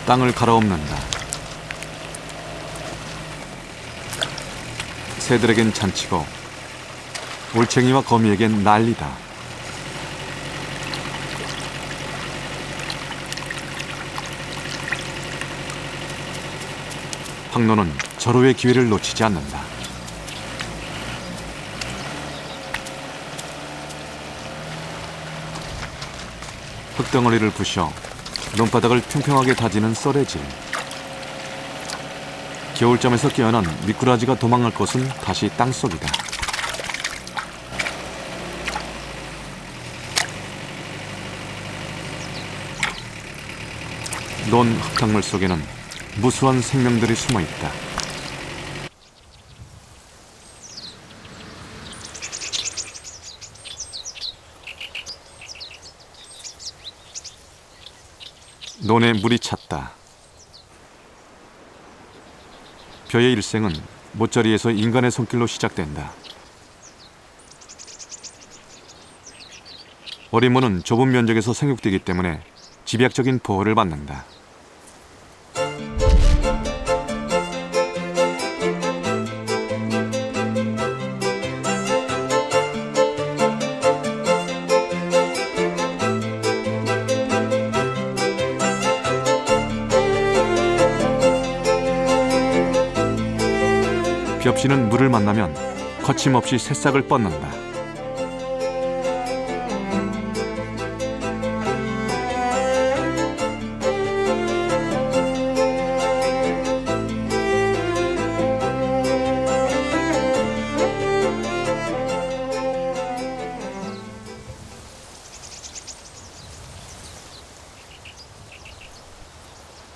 땅을 갈아엎는다. 새들에겐 잔치고 올챙이와 거미에겐 난리다. 황노는 절호의 기회를 놓치지 않는다. 흙덩어리를 부셔 논바닥을 평평하게 다지는 썰해질. 겨울잠에서 깨어난 미꾸라지가 도망갈 곳은 다시 땅속이다. 논 흙탕물 속에는 무수한 생명들이 숨어 있다. 논에 물이 찼다. 벼의 일생은 모짜리에서 인간의 손길로 시작된다. 어린 모는 좁은 면적에서 생육되기 때문에 집약적인 보호를 받는다. 벽시는 물을 만나면 거침없이 새싹을 뻗는다.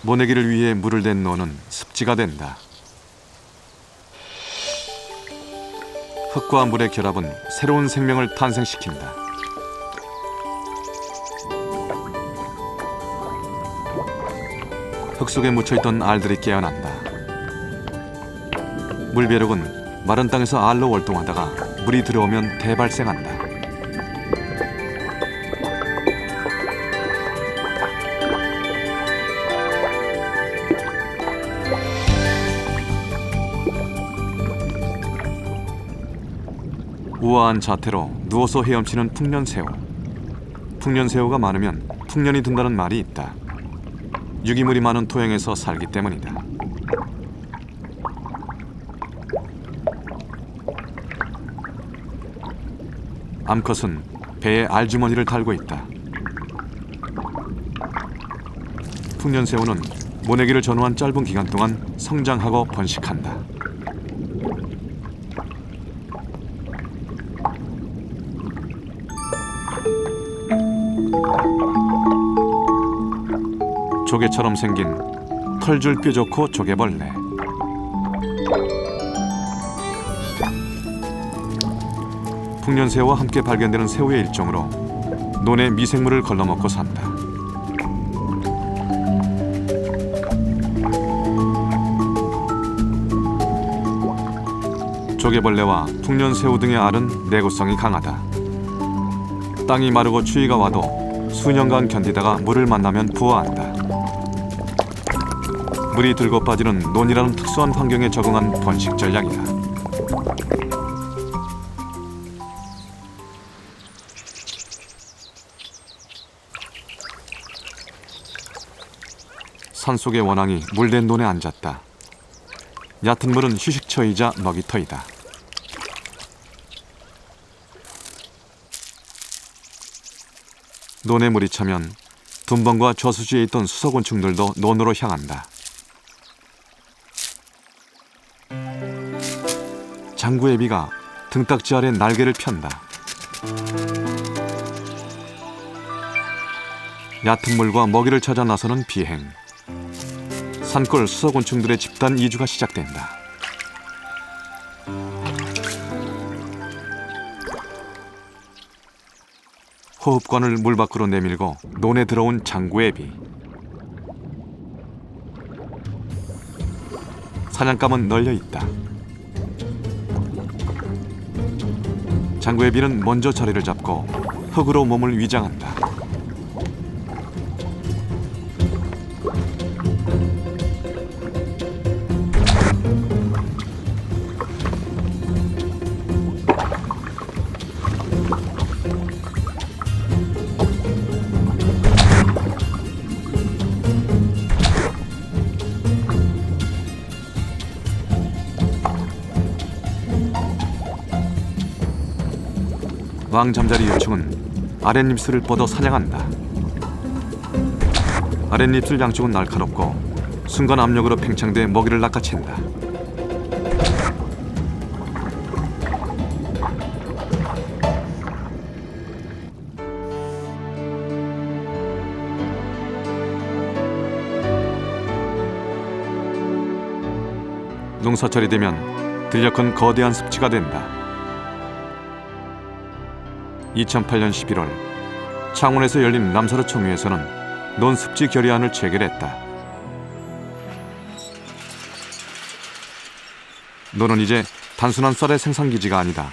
모내기를 위해 물을 댄 논은 습지가 된다. 흙과 물의 결합은 새로운 생명을 탄생시킨다. 흙 속에 묻혀있던 알들이 깨어난다. 물벼룩은 마른 땅에서 알로 월동하다가 물이 들어오면 대발생한다. 우아한 자태로 누워서 헤엄치는 풍년새우. 풍년새우가 많으면 풍년이 든다는 말이 있다. 유기물이 많은 토양에서 살기 때문이다. 암컷은 배에 알주머니를 달고 있다. 풍년새우는 모내기를 전후한 짧은 기간 동안 성장하고 번식한다. 조개처럼 생긴 털줄 뾰족고 조개벌레. 풍년새우와 함께 발견되는 새우의 일종으로 논에 미생물을 걸러먹고 산다. 조개벌레와 풍년새우 등의 알은 내구성이 강하다. 땅이 마르고 추위가 와도 수년간 견디다가 물을 만나면 부화한다. 물이 들고 빠지는 논이라는 특수한 환경에 적응한 번식 전략이다. 산속의 원앙이 물된 논에 앉았다. 얕은 물은 휴식처이자 먹이터이다. 논에 물이 차면 둔벙과 저수지에 있던 수소곤충들도 논으로 향한다. 장구애비가 등딱지 아래 날개를 편다. 얕은 물과 먹이를 찾아 나서는 비행. 산골 수소곤충들의 집단 이주가 시작된다. 호흡관을 물 밖으로 내밀고 논에 들어온 장구애비. 사냥감은 널려 있다. 장구애비는 먼저 자리를 잡고 흙으로 몸을 위장한다. 왕잠자리 유충은 아랫입술을 뻗어 사냥한다. 아랫입술 양쪽은 날카롭고 순간 압력으로 팽창돼 먹이를 낚아챈다. 농사철이 되면 들녘은 거대한 습지가 된다. 2008년 11월 창원에서 열린 남사루 총회에서는 논습지 결의안을 체결했다. 논은 이제 단순한 쌀의 생산기지가 아니다.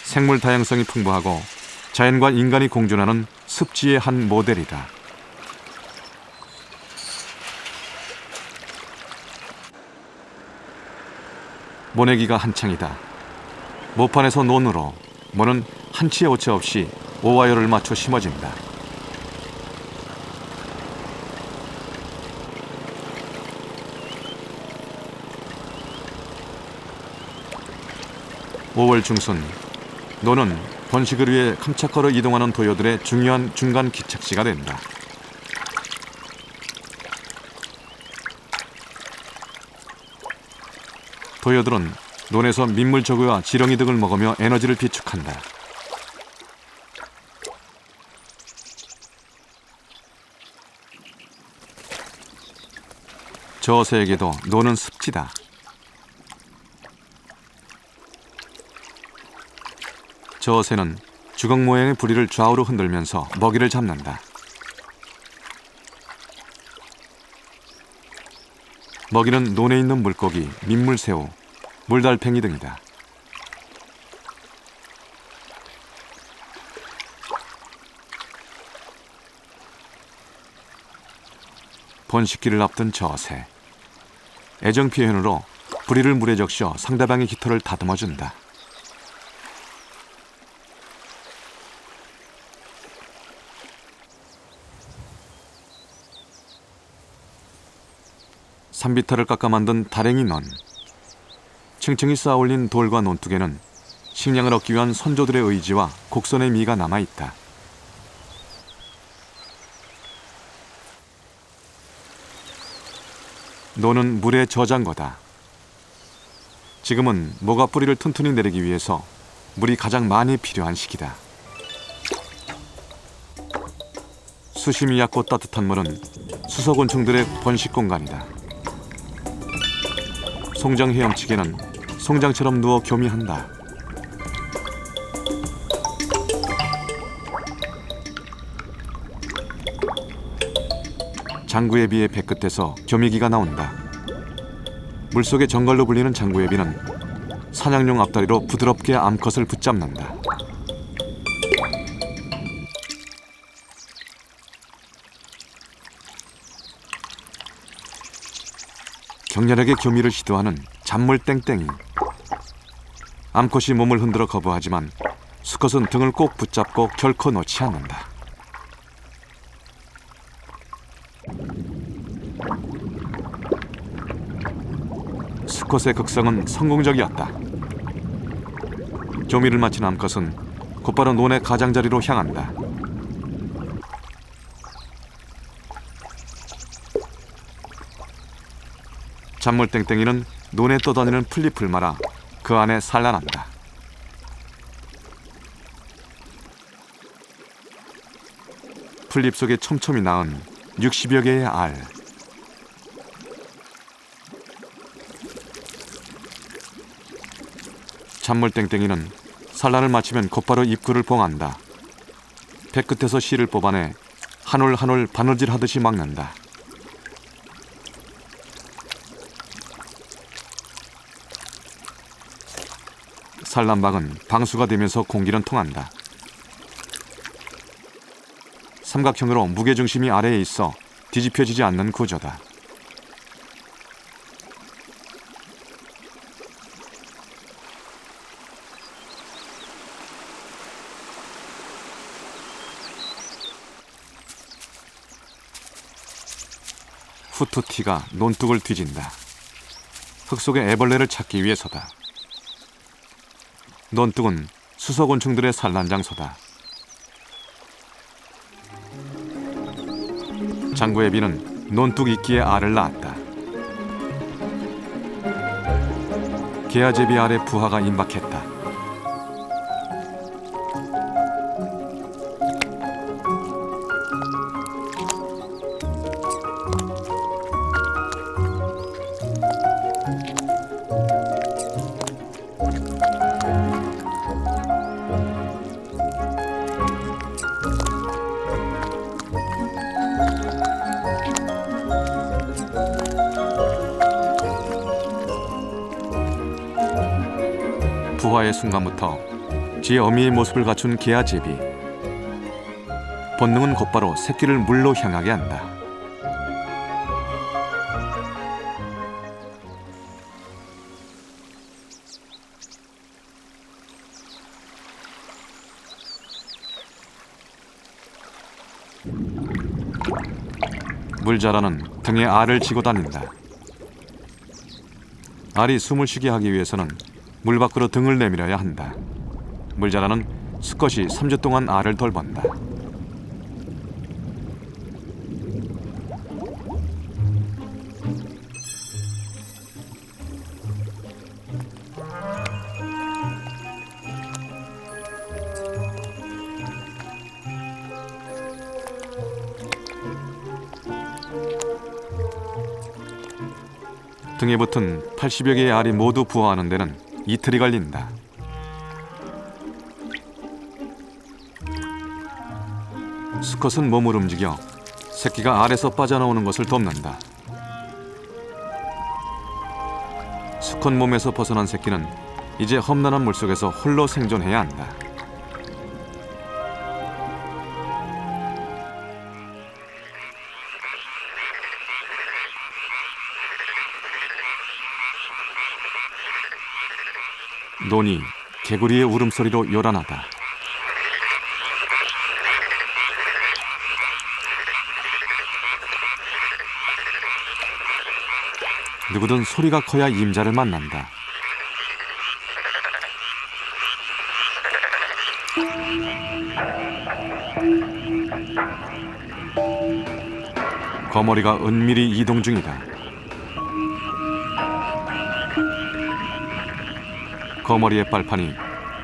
생물 다양성이 풍부하고 자연과 인간이 공존하는 습지의 한 모델이다. 모내기가 한창이다. 모판에서 논으로 모는 한치의 오차 없이 오와열을 맞춰 심어진다. (5월) 중순 논은 번식을 위해 깜짝걸어 이동하는 도요들의 중요한 중간 기착지가 된다. 도요들은 논에서 민물 조개와 지렁이 등을 먹으며 에너지를 비축한다. 저새에게도 논은 습지다. 저새는 주걱 모양의 부리를 좌우로 흔들면서 먹이를 잡는다. 먹이는 논에 있는 물고기, 민물새우, 물달팽이 등이다. 번식기를 앞둔 저새. 애정 표현으로 부리를 물에 적셔 상대방의 깃털을 다듬어준다. 산비탈을 깎아 만든 다랭이 논. 층층이 쌓아올린 돌과 논둑에는 식량을 얻기 위한 선조들의 의지와 곡선의 미가 남아있다. 논은 물의 저장고다. 지금은 모가 뿌리를 튼튼히 내리기 위해서 물이 가장 많이 필요한 시기다. 수심이 얕고 따뜻한 물은 수소곤충들의 번식 공간이다. 송장 헤엄치기는 송장처럼 누워 교미한다. 장구예비의 배끝에서 교미기가 나온다. 물속의 정갈로 불리는 장구예비는 사냥용 앞다리로 부드럽게 암컷을 붙잡는다. 격렬하게 교미를 시도하는 잔물땡땡이. 암컷이 몸을 흔들어 거부하지만 수컷은 등을 꼭 붙잡고 결코 놓지 않는다. 수컷의 극성은 성공적이었다. 교미를 마친 암컷은 곧바로 논의 가장자리로 향한다. 잔물땡땡이는 논에 떠다니는 풀잎을 말아 그 안에 산란한다. 풀잎 속에 촘촘히 낳은 60여 개의 알. 잔물땡땡이는 산란을 마치면 곧바로 입구를 봉한다. 배끝에서 씨를 뽑아내 한 올 한 올 바느질하듯이 막는다. 산란박은 방수가 되면서 공기는 통한다. 삼각형으로 무게중심이 아래에 있어 뒤집혀지지 않는 구조다. 후투티가 논둑을 뒤진다. 흙 속의 애벌레를 찾기 위해서다. 논둑은 수소곤충들의 산란 장소다. 장구애비는 논뚝이끼에 알을 낳았다. 게아제비 알에 부하가 임박했다. 부화의 순간부터 제 어미의 모습을 갖춘 게아제비. 본능은 곧바로 새끼를 물로 향하게 한다. 물자라는 등에 알을 지고 다닌다. 알이 숨을 쉬게 하기 위해서는 물 밖으로 등을 내밀어야 한다. 물자라는 수컷이 3주 동안 알을 돌본다. 등에 붙은 80여 개의 알이 모두 부화하는 데는 이틀이 걸린다. 수컷은 몸을 움직여 새끼가 알에서 빠져나오는 것을 돕는다. 수컷 몸에서 벗어난 새끼는 이제 험난한 물속에서 홀로 생존해야 한다. 논이 개구리의 울음소리로 요란하다. 누구든 소리가 커야 임자를 만난다. 거머리가 은밀히 이동 중이다. 거머리의 빨판이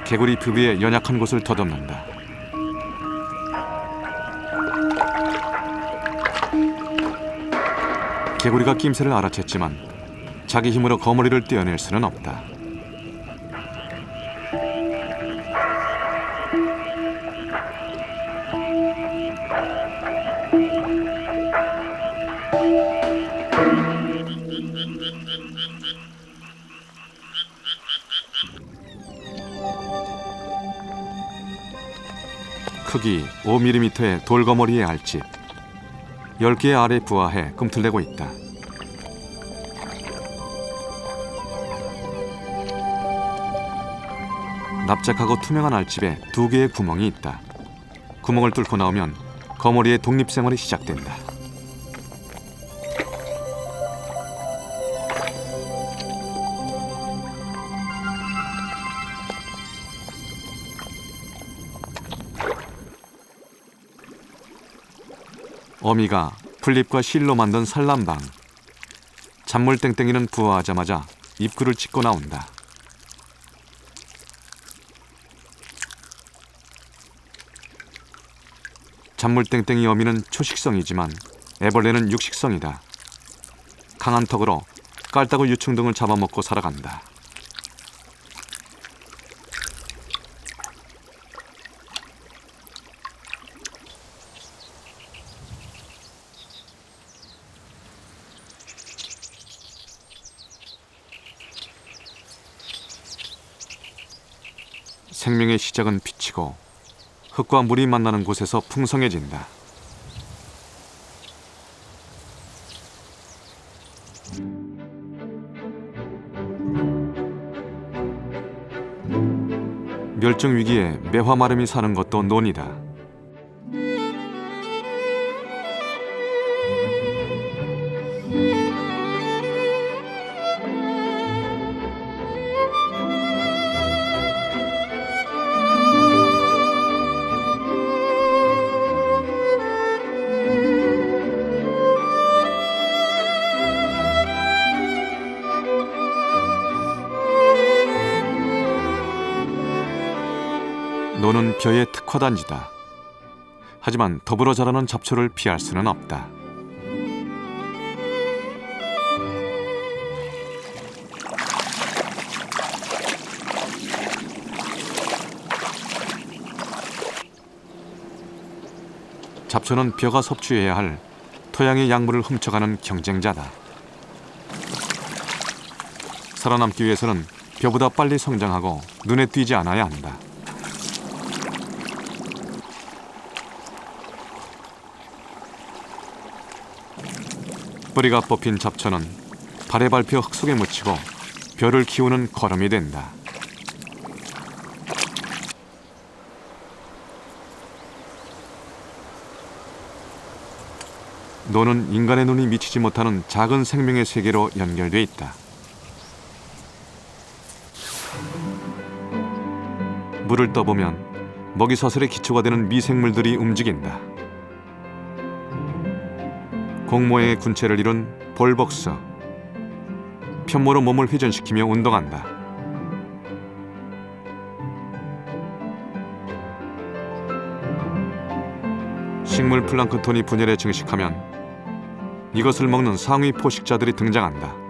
개구리 부비의 연약한 곳을 더듬는다. 개구리가 낌새를 알아챘지만 자기 힘으로 거머리를 떼어낼 수는 없다. 크기 5mm의 돌거머리의 알집. 10개의 알에 부화해 꿈틀대고 있다. 납작하고 투명한 알집에 2개의 구멍이 있다. 구멍을 뚫고 나오면 거머리의 독립생활이 시작된다. 어미가 풀잎과 실로 만든 산란방. 잔물땡땡이는 부화하자마자 입구를 찢고 나온다. 잔물땡땡이 어미는 초식성이지만 애벌레는 육식성이다. 강한 턱으로 깔따구 유충 등을 잡아먹고 살아간다. 생명의 시작은 빛이고 흙과 물이 만나는 곳에서 풍성해진다. 멸종 위기에 매화마름이 사는 것도 논이다. 노는 벼의 특화단지다. 하지만 더불어 자라는 잡초를 피할 수는 없다. 잡초는 벼가 섭취해야 할 토양의 약물을 훔쳐가는 경쟁자다. 살아남기 위해서는 벼보다 빨리 성장하고 눈에 띄지 않아야 한다. 뿌리가 뽑힌 잡초는 발에 밟혀 흙 속에 묻히고 벼를 키우는 거름이 된다. 노는 인간의 눈이 미치지 못하는 작은 생명의 세계로 연결돼 있다. 물을 떠보면 먹이사슬의 기초가 되는 미생물들이 움직인다. 공 모양의 군체를 이룬 볼벅스, 편모로 몸을 회전시키며 운동한다. 식물 플랑크톤이 분열에 증식하면 이것을 먹는 상위 포식자들이 등장한다.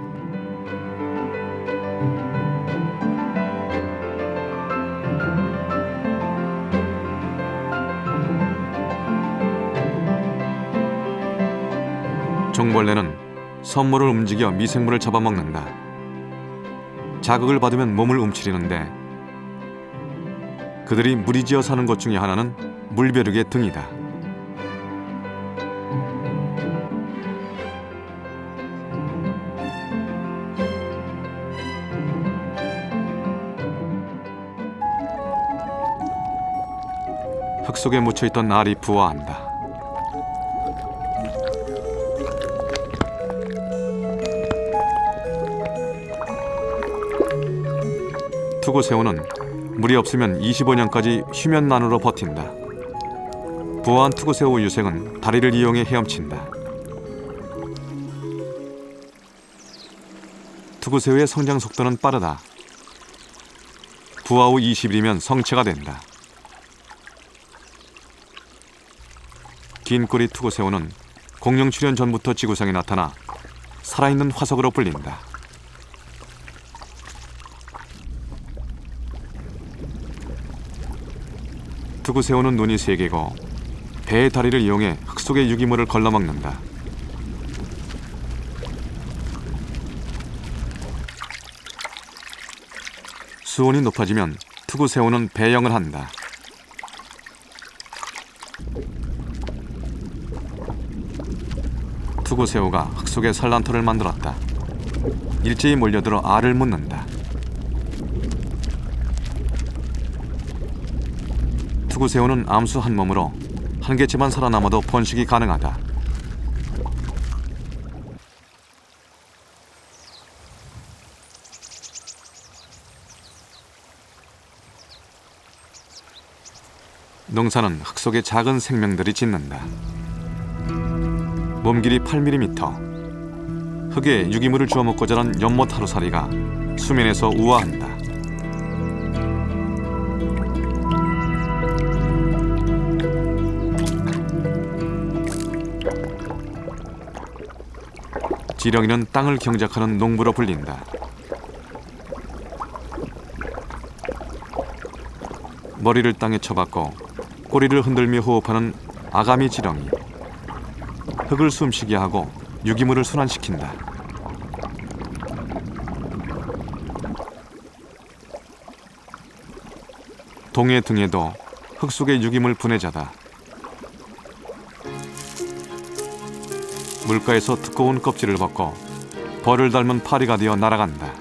종벌레는 선물을 움직여 미생물을 잡아먹는다. 자극을 받으면 몸을 움츠리는데 그들이 무리지어 사는 것 중에 하나는 물벼룩의 등이다. 흙 속에 묻혀있던 알이 부화한다. 투구새우는 물이 없으면 25년까지 휴면난으로 버틴다. 부화한 투구새우 유생은 다리를 이용해 헤엄친다. 투구새우의 성장 속도는 빠르다. 부화 후 20일이면 성체가 된다. 긴 꼬리 투구새우는 공룡 출현 전부터 지구상에 나타나 살아있는 화석으로 불린다. 투구새우는 눈이 3개고 배의 다리를 이용해 흙 속의 유기물을 걸러먹는다. 수온이 높아지면 투구새우는 배영을 한다. 투구새우가 흙 속에 산란터를 만들었다. 일제히 몰려들어 알을 묻는다. 투구새우는 암수 한 몸으로 한 개체만 살아남아도 번식이 가능하다. 농사는 흙 속에 작은 생명들이 짓는다. 몸 길이 8mm, 흙에 유기물을 주워 먹고 자란 연못 하루살이가 수면에서 우아한다. 지렁이는 땅을 경작하는 농부로 불린다. 머리를 땅에 쳐박고 꼬리를 흔들며 호흡하는 아가미 지렁이. 흙을 숨쉬게 하고 유기물을 순환시킨다. 동해 등에도 흙 속의 유기물 분해자다. 물가에서 두꺼운 껍질을 벗고 벌을 닮은 파리가 되어 날아간다.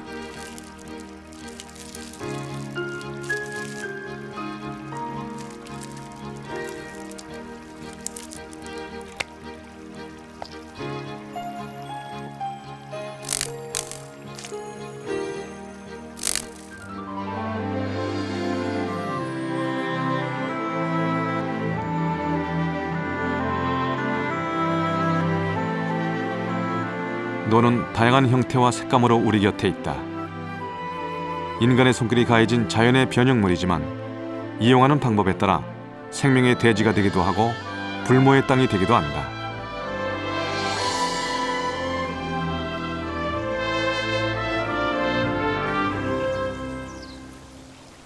노는 다양한 형태와 색감으로 우리 곁에 있다. 인간의 손길이 가해진 자연의 변형물이지만 이용하는 방법에 따라 생명의 대지가 되기도 하고 불모의 땅이 되기도 한다.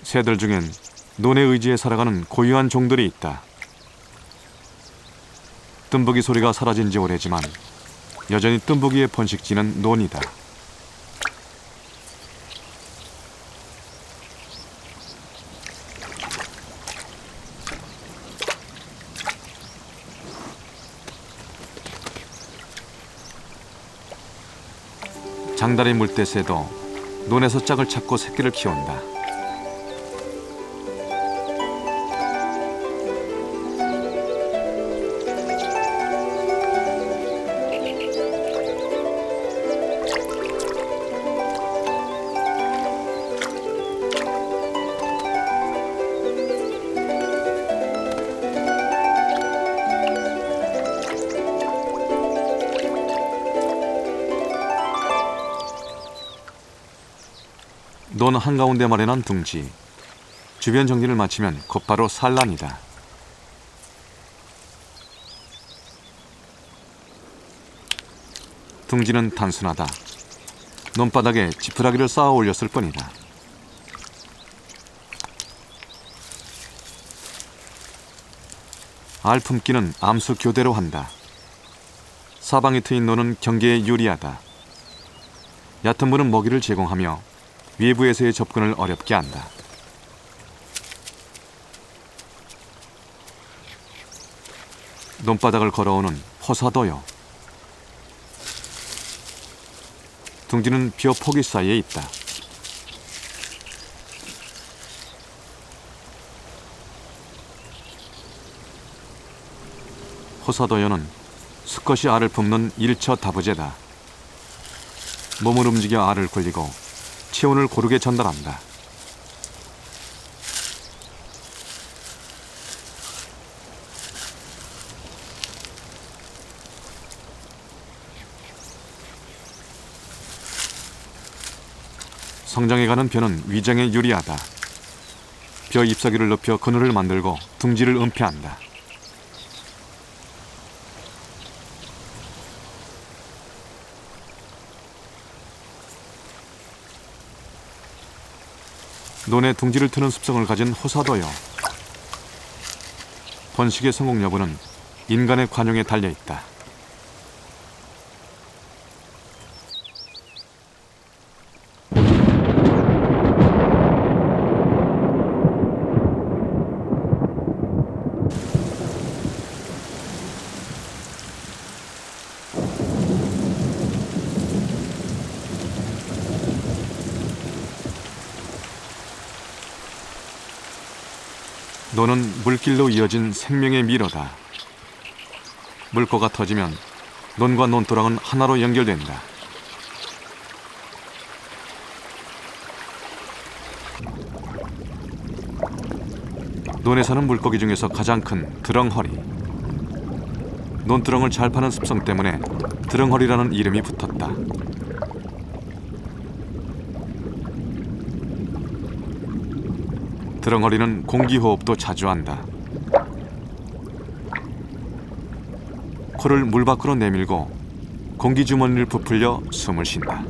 새들 중엔 논의 의지에 살아가는 고유한 종들이 있다. 뜸부기 소리가 사라진 지 오래지만 여전히 뜸부기의 번식지는 논이다. 장다리 물대새도 논에서 짝을 찾고 새끼를 키운다. 논 한가운데 마련한 둥지. 주변 정리를 마치면 곧바로 산란이다. 둥지는 단순하다. 논바닥에 지푸라기를 쌓아 올렸을 뿐이다. 알 품기는 암수 교대로 한다. 사방이 트인 논은 경계에 유리하다. 얕은 물은 먹이를 제공하며 외부에서의 접근을 어렵게 한다. 논바닥을 걸어오는 호사도요. 둥지는 벼 포기 사이에 있다. 호사도요는 수컷이 알을 품는 일처 다부제다. 몸을 움직여 알을 굴리고 체온을 고르게 전달한다. 성장해가는 벼는 위장에 유리하다. 벼 잎사귀를 높여 그늘을 만들고 둥지를 은폐한다. 논에 둥지를 트는 습성을 가진 호사도요. 번식의 성공 여부는 인간의 관용에 달려있다. 논은 물길로 이어진 생명의 미로다. 물꼬가 터지면 논과 논두렁은 하나로 연결된다. 논에 사는 물고기 중에서 가장 큰 드렁허리. 논두렁을 잘 파는 습성 때문에 드렁허리라는 이름이 붙었다. 드렁허리는 공기호흡도 자주 한다. 코를 물 밖으로 내밀고 공기주머니를 부풀려 숨을 쉰다.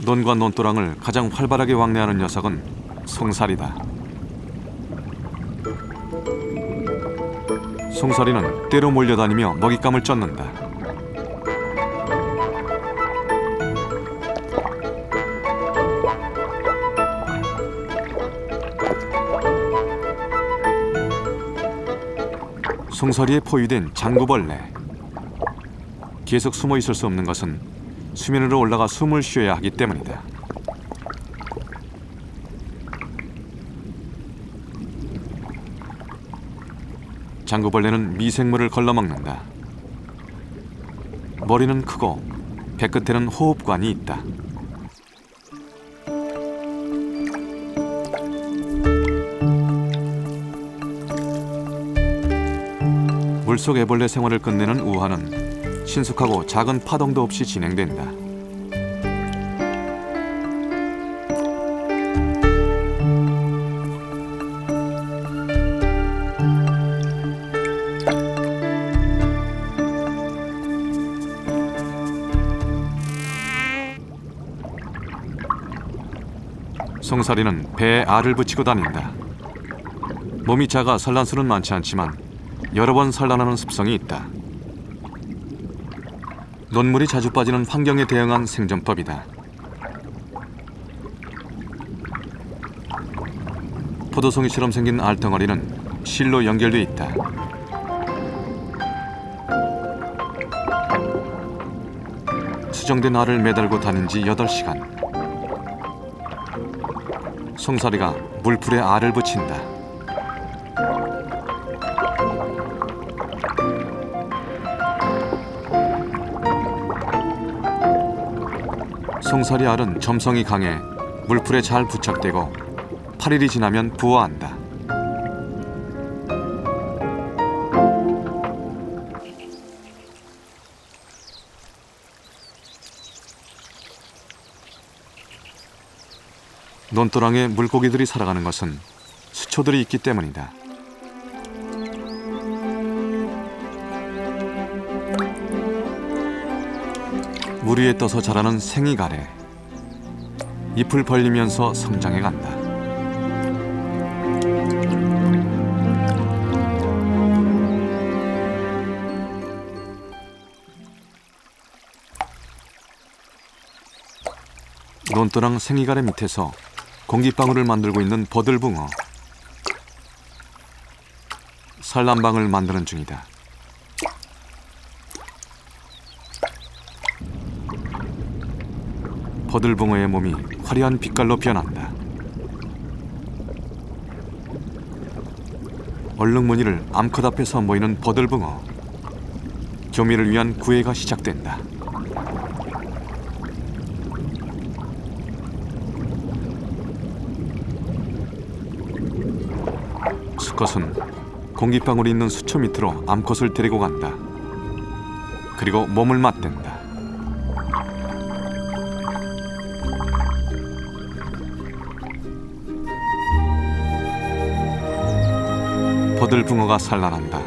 논과 논두렁을 가장 활발하게 왕래하는 녀석은 송사리다. 송사리는 떼로 몰려다니며 먹잇감을 쫓는다. 송사리에 포위된 장구벌레. 계속 숨어 있을 수 없는 것은 수면으로 올라가 숨을 쉬어야 하기 때문이다. 장구벌레는 미생물을 걸러먹는다. 머리는 크고 배끝에는 호흡관이 있다. 물속 애벌레 생활을 끝내는 우화는 신속하고 작은 파동도 없이 진행된다. 송사리는 배에 알을 붙이고 다닌다. 몸이 작아 산란수는 많지 않지만 여러 번 산란하는 습성이 있다. 논물이 자주 빠지는 환경에 대응한 생존법이다. 포도송이처럼 생긴 알덩어리는 실로 연결돼 있다. 수정된 알을 매달고 다닌 지 8시간. 송사리가 물풀에 알을 붙인다. 송사리 알은 점성이 강해 물풀에 잘 부착되고 8일이 지나면 부화한다. 논도랑에 물고기들이 살아가는 것은 수초들이 있기 때문이다. 물 위에 떠서 자라는 생이가래. 잎을 벌리면서 성장해 간다. 논도랑 생이가래 밑에서 공기방울을 만들고 있는 버들붕어. 산란방을 만드는 중이다. 버들붕어의 몸이 화려한 빛깔로 변한다. 얼룩무늬를 암컷 앞에 선보이는 버들붕어. 교미를 위한 구애가 시작된다. 수컷은 공기방울이 있는 수초 밑으로 암컷을 데리고 간다. 그리고 몸을 맞댄다. 버들붕어가 산란한다.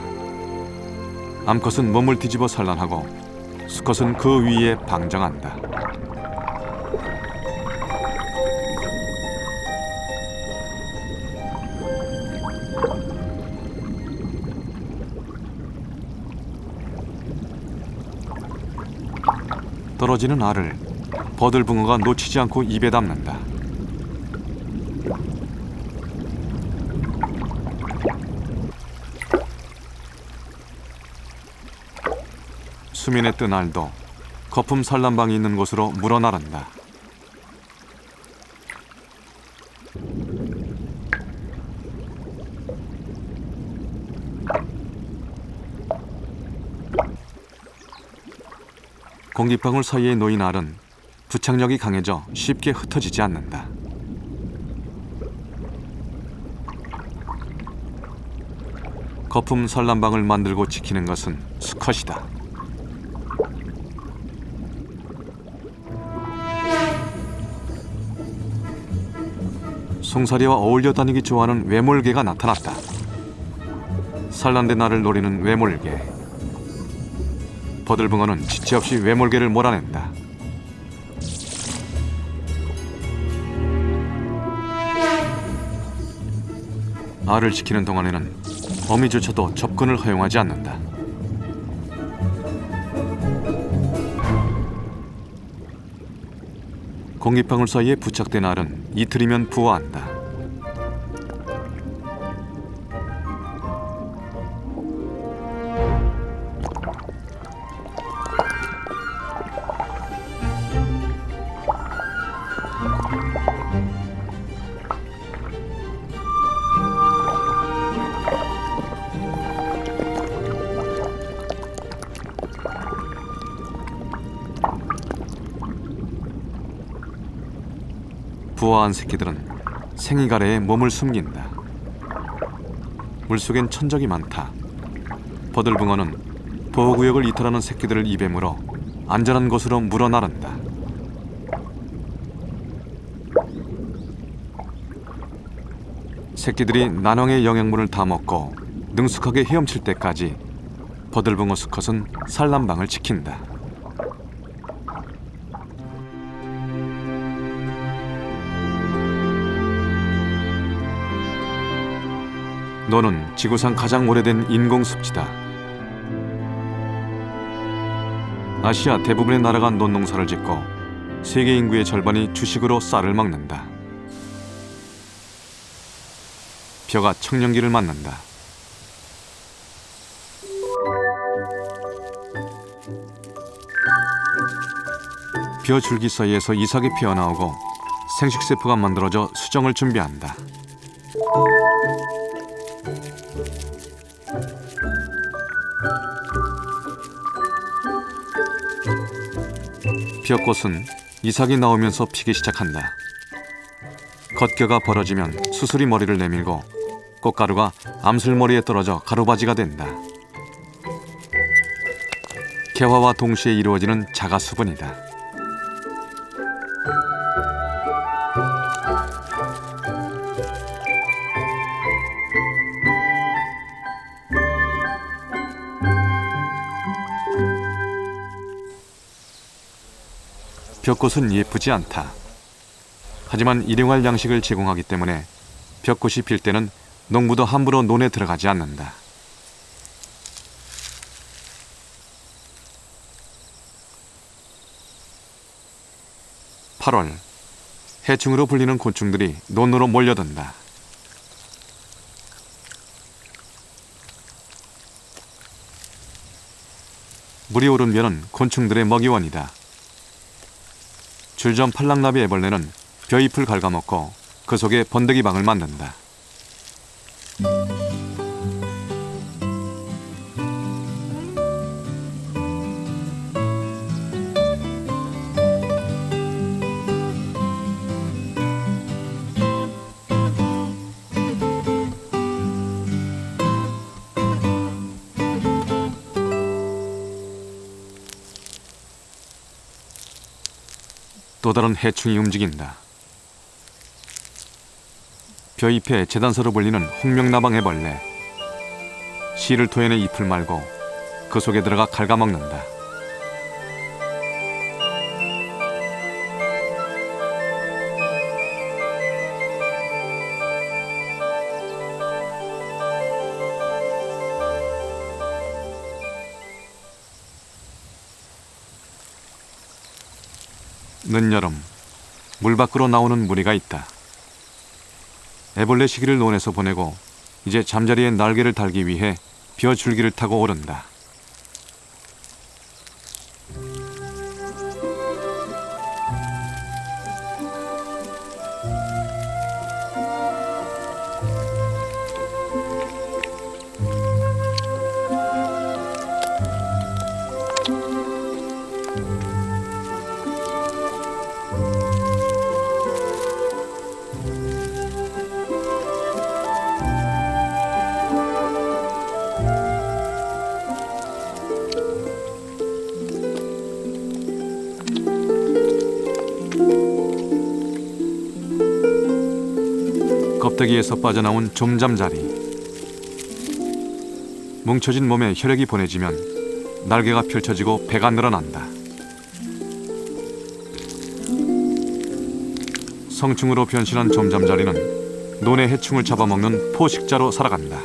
암컷은 몸을 뒤집어 산란하고 수컷은 그 위에 방정한다. 떨어지는 알을 버들붕어가 놓치지 않고 입에 담는다. 수면에 뜬 알도 거품 산란방이 있는 곳으로 물어나른다. 공기방울 사이에 놓인 알은 부착력이 강해져 쉽게 흩어지지 않는다. 거품 산란방을 만들고 지키는 것은 수컷이다. 송사리와 어울려 다니기 좋아하는 외몰개가 나타났다. 산란된 알을 노리는 외몰개. 버들붕어는 지체 없이 외몰개를 몰아낸다. 알을 지키는 동안에는 어미조차도 접근을 허용하지 않는다. 공기방울 사이에 부착된 알은 이틀이면 부화한다. 부화한 새끼들은 생이가래에 몸을 숨긴다. 물속엔 천적이 많다. 버들붕어는 보호구역을 이탈하는 새끼들을 입에 물어 안전한 곳으로 물어나른다. 새끼들이 난황의 영양분을 다 먹고 능숙하게 헤엄칠 때까지 버들붕어 수컷은 산란방을 지킨다. 노는 지구상 가장 오래된 인공습지다. 아시아 대부분의 나라가 논농사를 짓고 세계 인구의 절반이 주식으로 쌀을 먹는다. 벼가 청년기를 맞는다. 벼 줄기 사이에서 이삭이 피어나오고 생식세포가 만들어져 수정을 준비한다. 벼꽃은 이삭이 나오면서 피기 시작한다. 겉겨가 벌어지면 수술이 머리를 내밀고 꽃가루가 암술머리에 떨어져 가루바지가 된다. 개화와 동시에 이루어지는 자가 수분이다. 벼꽃은 예쁘지 않다. 하지만 일용할 양식을 제공하기 때문에 벼꽃이 필 때는 농부도 함부로 논에 들어가지 않는다. (8월) 해충으로 불리는 곤충들이 논으로 몰려든다. 물이 오른 벼는 곤충들의 먹이원이다. 줄점 팔랑나비 애벌레는 벼잎을 갉아먹고 그 속에 번데기방을 만든다. 또 다른 해충이 움직인다. 벼잎에 재단서로 불리는 홍명나방 애벌레. 씨를 토해내 잎을 말고 그 속에 들어가 갉아먹는다. 늦여름, 물 밖으로 나오는 무리가 있다. 애벌레 시기를 논에서 보내고 이제 잠자리에 날개를 달기 위해 벼 줄기를 타고 오른다. 껍데기에서 빠져나온 좀잠자리. 뭉쳐진 몸에 혈액이 보내지면 날개가 펼쳐지고 배가 늘어난다. 성충으로 변신한 좀잠자리는 논의 해충을 잡아먹는 포식자로 살아간다.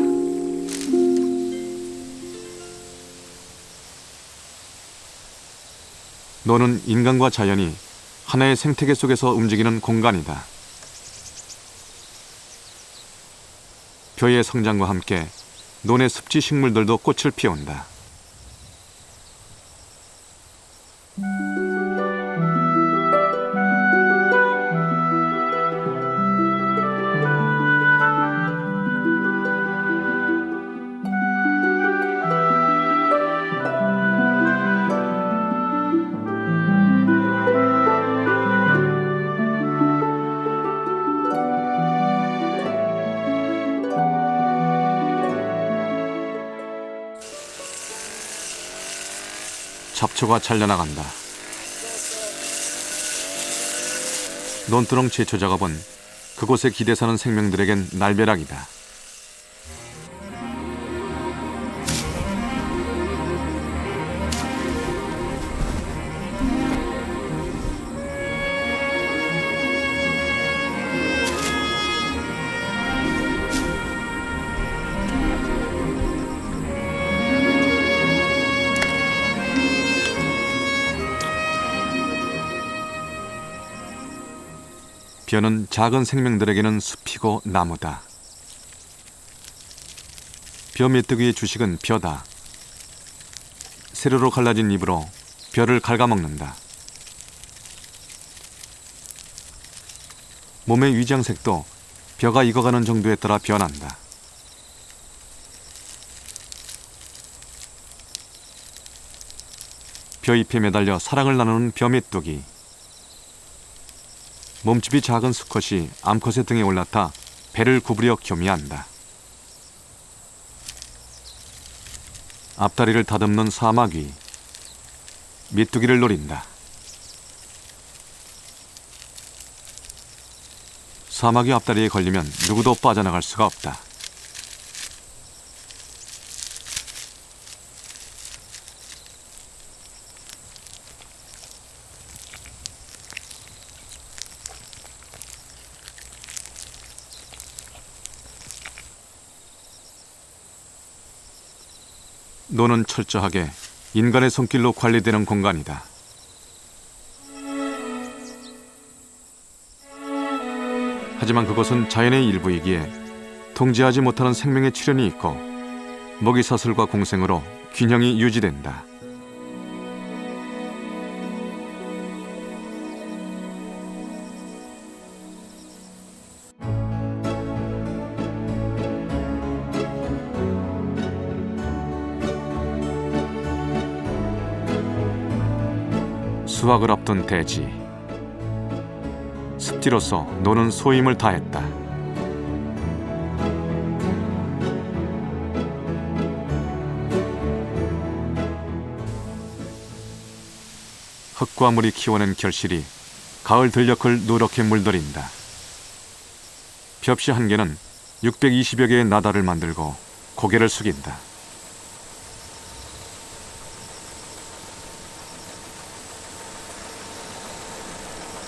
논은 인간과 자연이 하나의 생태계 속에서 움직이는 공간이다. 벼의 성장과 함께 논의 습지 식물들도 꽃을 피운다. 잡초가 잘려나간다. 논두렁 제초 작업은 그곳에 기대 사는 생명들에겐 날벼락이다. 벼는 작은 생명들에게는 숲이고 나무다. 벼 메뚜기의 주식은 벼다. 세로로 갈라진 입으로 벼를 갉아먹는다. 몸의 위장색도 벼가 익어가는 정도에 따라 변한다. 벼잎에 매달려 사랑을 나누는 벼 메뚜기. 몸집이 작은 수컷이 암컷의 등에 올라타 배를 구부려 교미한다. 앞다리를 다듬는 사마귀. 메뚜기를 노린다. 사마귀 앞다리에 걸리면 누구도 빠져나갈 수가 없다. 노는 철저하게 인간의 손길로 관리되는 공간이다. 하지만 그것은 자연의 일부이기에 통제하지 못하는 생명의 출현이 있고 먹이사슬과 공생으로 균형이 유지된다. 수확을 앞둔 대지. 습지로서 노는 소임을 다했다. 흙과 물이 키워낸 결실이 가을 들녘을 누렇게 물들인다. 벽시 한 개는 620여 개의 나달을 만들고 고개를 숙인다.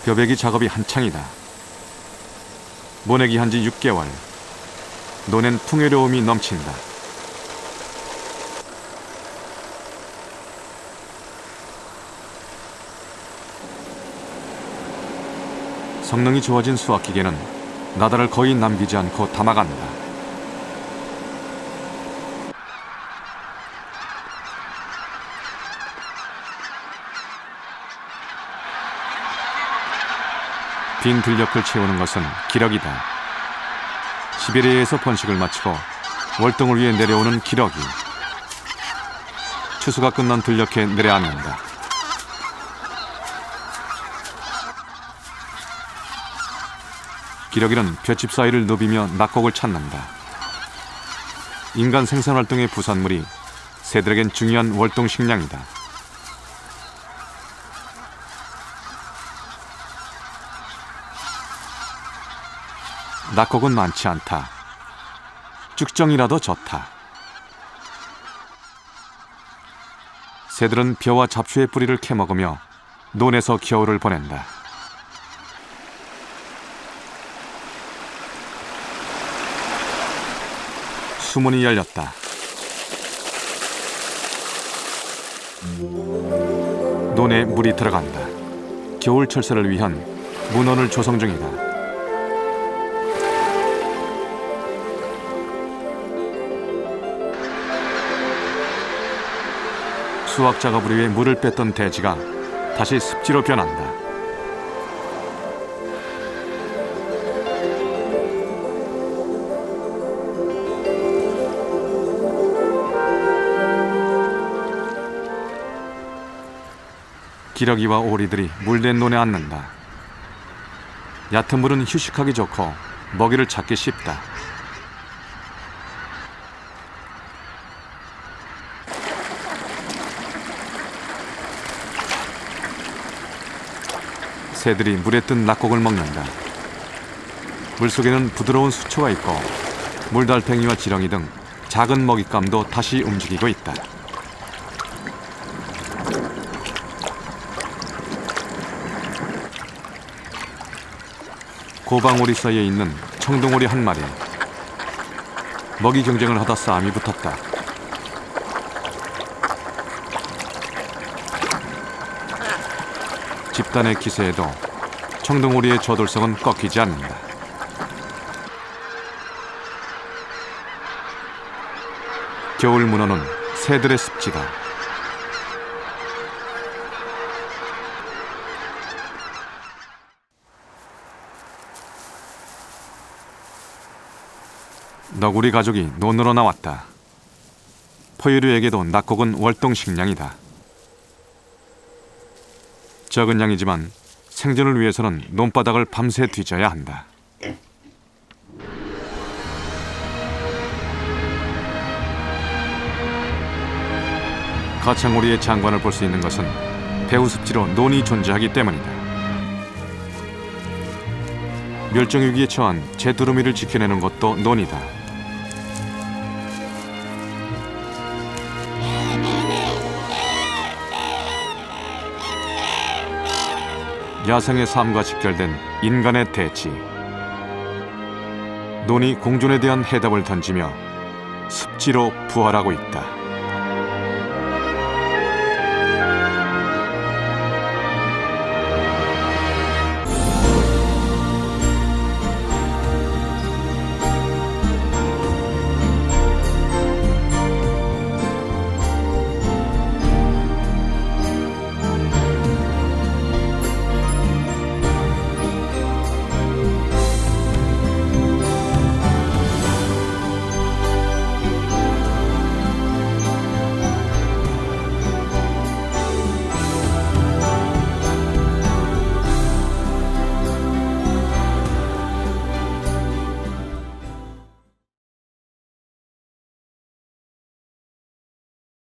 벼베기 작업이 한창이다. 모내기 한 지 6개월. 논엔 풍요로움이 넘친다. 성능이 좋아진 수확기계는 나달을 거의 남기지 않고 담아간다. 빈 들녘을 채우는 것은 기러기다. 시베리아에서 번식을 마치고 월동을 위해 내려오는 기러기. 추수가 끝난 들녘에 내려앉는다. 기러기는 볏짚 사이를 누비며 낙곡을 찾는다. 인간 생산활동의 부산물이 새들에겐 중요한 월동 식량이다. 낙곡은 많지 않다. 쭉정이라도 좋다. 새들은 벼와 잡초의 뿌리를 캐먹으며 논에서 겨울을 보낸다. 수문이 열렸다. 논에 물이 들어간다. 겨울 철새를 위한 문헌을 조성 중이다. 수확 작업을 위해 물을 뺐던 대지가 다시 습지로 변한다. 기러기와 오리들이 물된 논에 앉는다. 얕은 물은 휴식하기 좋고 먹이를 찾기 쉽다. 새들이 물에 뜬 낙곡을 먹는다. 물속에는 부드러운 수초가 있고 물달팽이와 지렁이 등 작은 먹잇감도 다시 움직이고 있다. 고방오리 사이에 있는 청동오리 한 마리. 먹이 경쟁을 하다 싸움이 붙었다. 집단의 기세에도 청동오리의 저돌성은 꺾이지 않는다. 겨울 문어는 새들의 습지다. 너구리 가족이 논으로 나왔다. 포유류에게도 낙곡은 월동 식량이다. 적은 양이지만 생존을 위해서는 논바닥을 밤새 뒤져야 한다. 가창오리의 장관을 볼 수 있는 것은 배후습지로 논이 존재하기 때문이다. 멸종위기에 처한 제두루미를 지켜내는 것도 논이다. 야생의 삶과 직결된 인간의 대치. 논이 공존에 대한 해답을 던지며 습지로 부활하고 있다.